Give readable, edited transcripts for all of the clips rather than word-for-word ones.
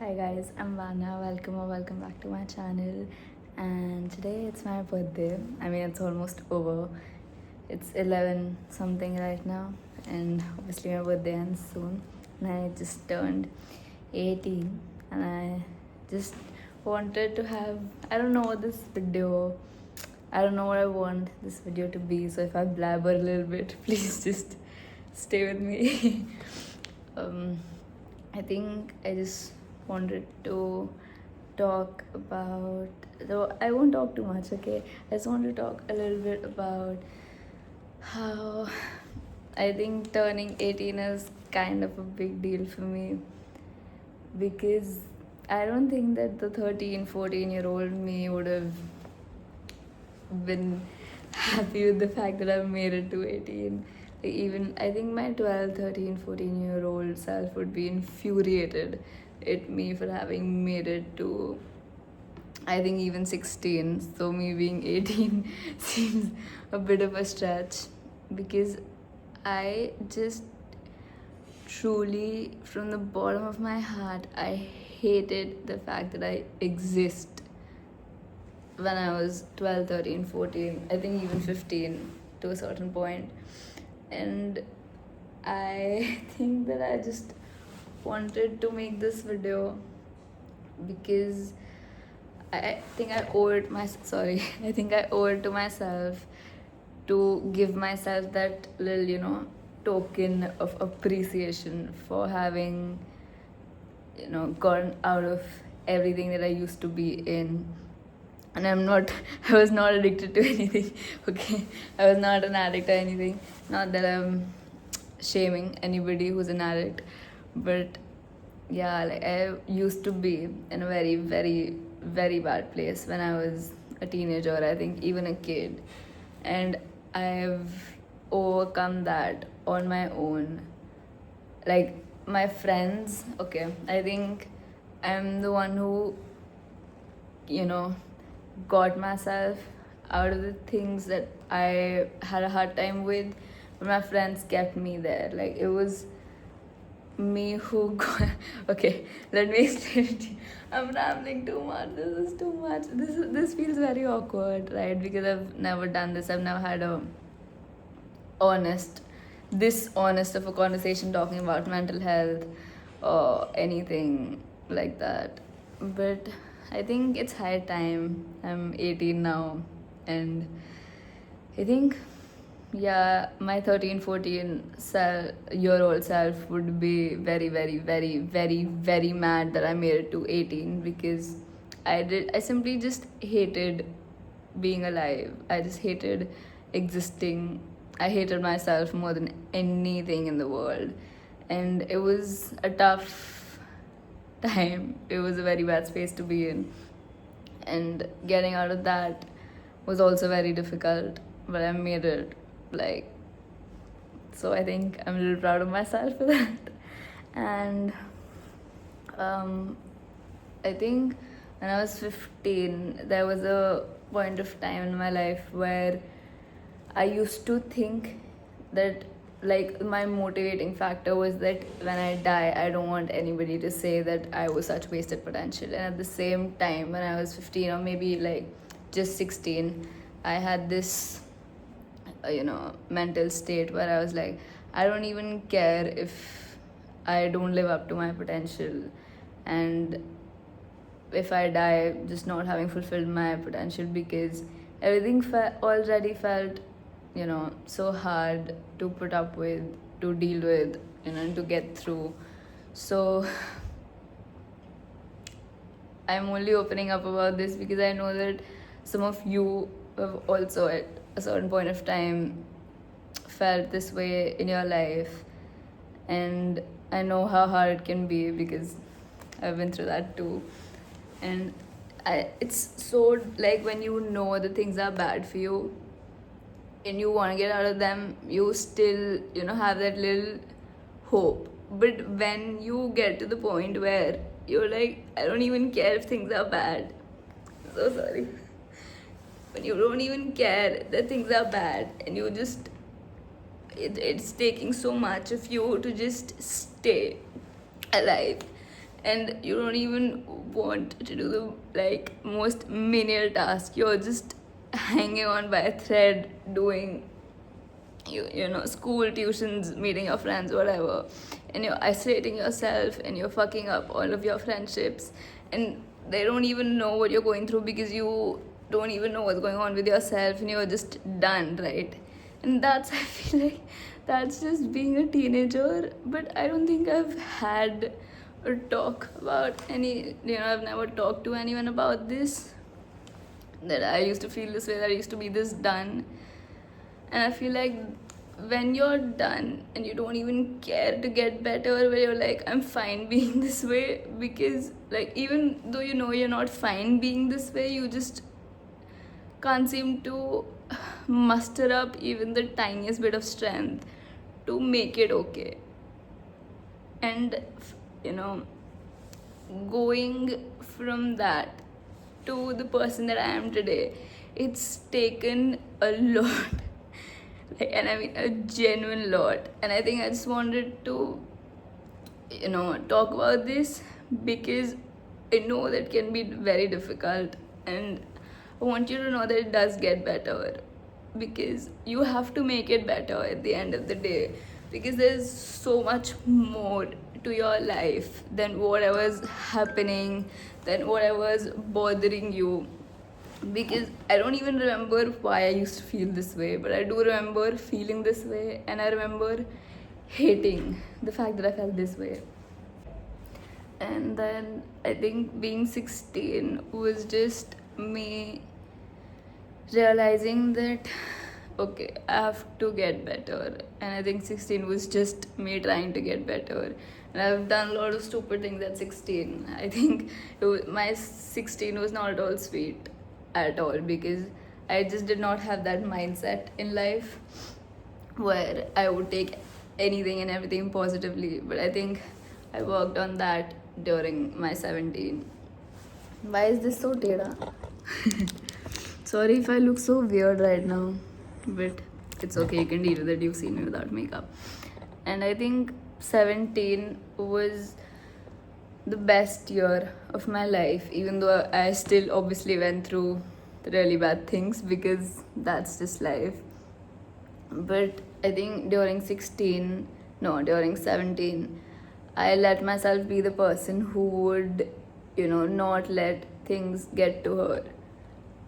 Hi guys, I'm Vana. Welcome back to my channel. And today it's my birthday. I mean, it's almost over. It's 11 something right now, and obviously my birthday ends soon. And I just turned 18, and I just wanted to have, I don't know what this video, I don't know what I want this video to be. So if I blabber a little bit, please just stay with me. um, I think I just wanted to talk about, though I won't talk too much, okay? I just want to talk a little bit about how I think turning 18 is kind of a big deal for me, because I don't think that the 13, 14-year-old me would have been happy with the fact that I've made it to 18. Like, even I think my 12, 13, 14-year-old self would be infuriated at me for having made it to, I think, even 16. So me being 18 seems a bit of a stretch, because I just truly, from the bottom of my heart, I hated the fact that I exist when I was 12, 13, 14, I think even 15 to a certain point. And I think that I just wanted to make this video because I think I owe it I think I owe it to myself to give myself that little, token of appreciation for having, gotten out of everything that I used to be in. And I was not addicted to anything, okay? I was not an addict or anything. Not that I'm shaming anybody who's an addict, but yeah, like I used to be in a very, very, very bad place when I was a teenager, or I think even a kid. And I've overcome that on my own. Like, my friends, okay, I think I'm the one who, you know, got myself out of the things that I had a hard time with, but my friends kept me there. Like, it was me who got okay, let me explain it to you. I'm rambling too much. This is too much. This feels very awkward, right? Because I've never done this. I've never had a honest this honest of a conversation talking about mental health or anything like that. But I think it's high time. I'm 18 now, and I think, yeah, my 13, 14-year-old self would be very, very, very, very, very mad that I made it to 18, because I simply just hated being alive. I just hated existing. I hated myself more than anything in the world. And it was a tough time. It was a very bad space to be in. And getting out of that was also very difficult, but I made it. Like, so I think I'm a little proud of myself for that. And I think when I was 15, there was a point of time in my life where I used to think that, like, my motivating factor was that when I die, I don't want anybody to say that I was such wasted potential. And at the same time, when I was 15, or maybe like just 16, I had this, mental state where I was like, I don't even care if I don't live up to my potential. And if I die just not having fulfilled my potential, because everything already felt, so hard to put up with, to deal with, and to get through. So I'm only opening up about this because I know that some of you have also at a certain point of time felt this way in your life. And I know how hard it can be because I've been through that too. And it's so, like, when you know the things are bad for you and you want to get out of them, you still, have that little hope. But when you get to the point where you're like, I don't even care if things are bad. So sorry. When you don't even care that things are bad, and you just, it's taking so much of you to just stay alive, and you don't even want to do the like most menial task. You're just hanging on by a thread doing you know, school, tuitions, meeting your friends, whatever, and you're isolating yourself and you're fucking up all of your friendships, and they don't even know what you're going through because you don't even know what's going on with yourself, and you're just done, right? And that's I feel like that's just being a teenager. But I don't think I've had a talk about any, you know, I've never talked to anyone about this, that I used to feel this way, that I used to be this done. And I feel like when you're done and you don't even care to get better, where you're like, I'm fine being this way, because like even though you know you're not fine being this way, you just can't seem to muster up even the tiniest bit of strength to make it okay. And you know, going from that to the person that I am today, it's taken a lot. Like, and I mean a genuine lot. And I think I just wanted to, you know, talk about this because I know that can be very difficult, and I want you to know that it does get better, because you have to make it better at the end of the day, because there's so much more to your life than whatever's happening, than whatever's bothering you. Because I don't even remember why I used to feel this way, but I do remember feeling this way, and I remember hating the fact that I felt this way. And then I think being 16 was just me realizing that okay, I have to get better. And I think 16 was just me trying to get better. And I've done a lot of stupid things at 16. I think my 16 was not at all sweet at all, because I just did not have that mindset in life where I would take anything and everything positively. But I think I worked on that during my 17. Why is this so tera? Sorry if I look so weird right now, but it's okay, you can deal with it. You've seen me without makeup. And I think 17 was the best year of my life, even though I still obviously went through really bad things, because that's just life. But I think during 17, I let myself be the person who would, you know, not let things get to her.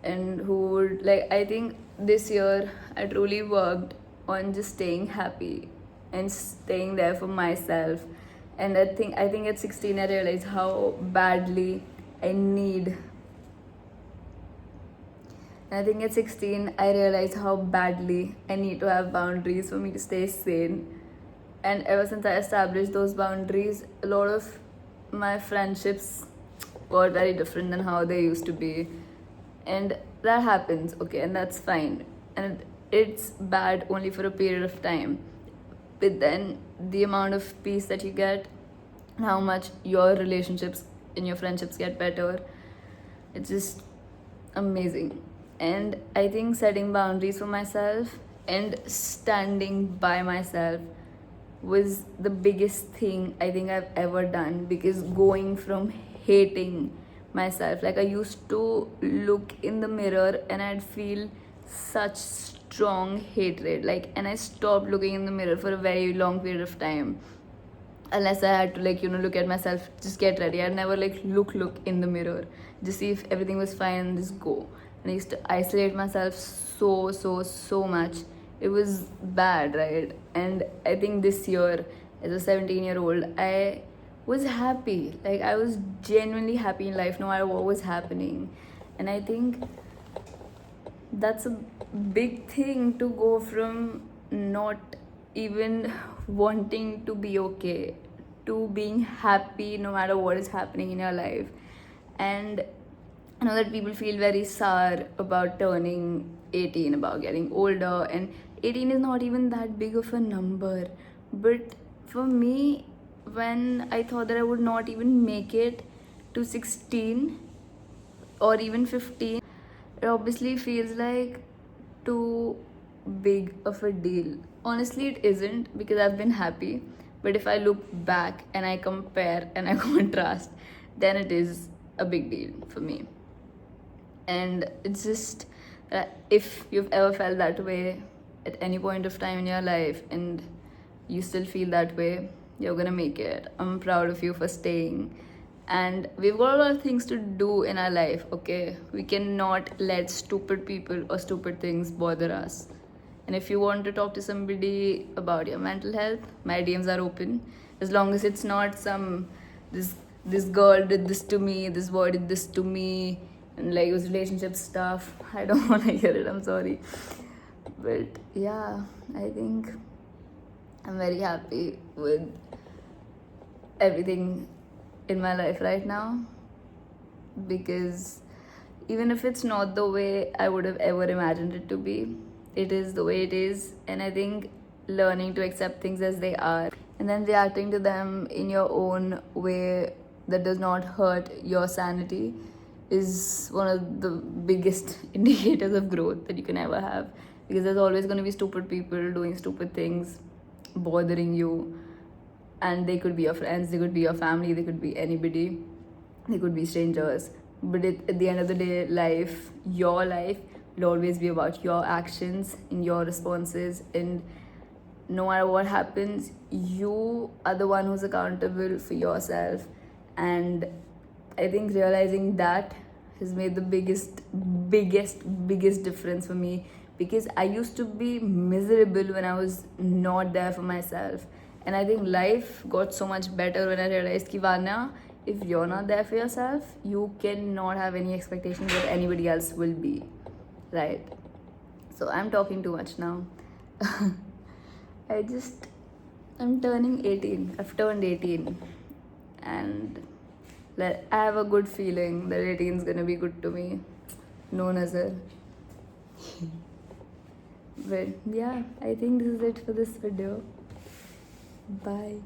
And who would, like, I think this year I truly worked on just staying happy and staying there for myself. And I think at 16 I realized how badly I need. And I think at 16 I realized how badly I need to have boundaries for me to stay sane. And ever since I established those boundaries, a lot of my friendships got very different than how they used to be. And that happens, okay, and that's fine. And it's bad only for a period of time. But then the amount of peace that you get, how much your relationships and your friendships get better, it's just amazing. And I think setting boundaries for myself and standing by myself was the biggest thing I think I've ever done, because going from hating myself, like I used to look in the mirror and I'd feel such strong hatred, like, and I stopped looking in the mirror for a very long period of time, unless I had to, like, you know, look at myself, just get ready. I'd never like look in the mirror, just see if everything was fine and just go. And I used to isolate myself so much. It was bad, right? And I think this year, as a 17-year-old, I was happy. Like, I was genuinely happy in life no matter what was happening. And I think that's a big thing, to go from not even wanting to be okay to being happy no matter what is happening in your life. And I know that people feel very sour about turning 18, about getting older, and 18 is not even that big of a number. But for me, when I thought that I would not even make it to 16 or even 15, it obviously feels like too big of a deal. Honestly, it isn't, because I've been happy. But if I look back and I compare and I contrast, then it is a big deal for me. And it's just if you've ever felt that way at any point of time in your life and you still feel that way, you're gonna make it. I'm proud of you for staying. And we've got a lot of things to do in our life, okay? We cannot let stupid people or stupid things bother us. And if you want to talk to somebody about your mental health, my DMs are open. As long as it's not some this girl did this to me, this boy did this to me, and like it was relationship stuff. I don't want to hear it. I'm sorry, but yeah, I think I'm very happy with everything in my life right now, because even if it's not the way I would have ever imagined it to be, it is the way it is. And I think learning to accept things as they are and then reacting to them in your own way that does not hurt your sanity is one of the biggest indicators of growth that you can ever have, because there's always going to be stupid people doing stupid things bothering you, and they could be your friends, they could be your family, they could be anybody, they could be strangers. But at the end of the day, your life will always be about your actions and your responses, and no matter what happens, you are the one who's accountable for yourself. And I think realizing that has made the biggest difference for me, because I used to be miserable when I was not there for myself. And I think life got so much better when I realized ki Vanya, if you're not there for yourself, you cannot have any expectations that anybody else will be, right? So I'm talking too much now. I'm turning 18. I've turned 18. And I have a good feeling that 18 is gonna be good to me. No nazar. But yeah, I think this is it for this video. Bye.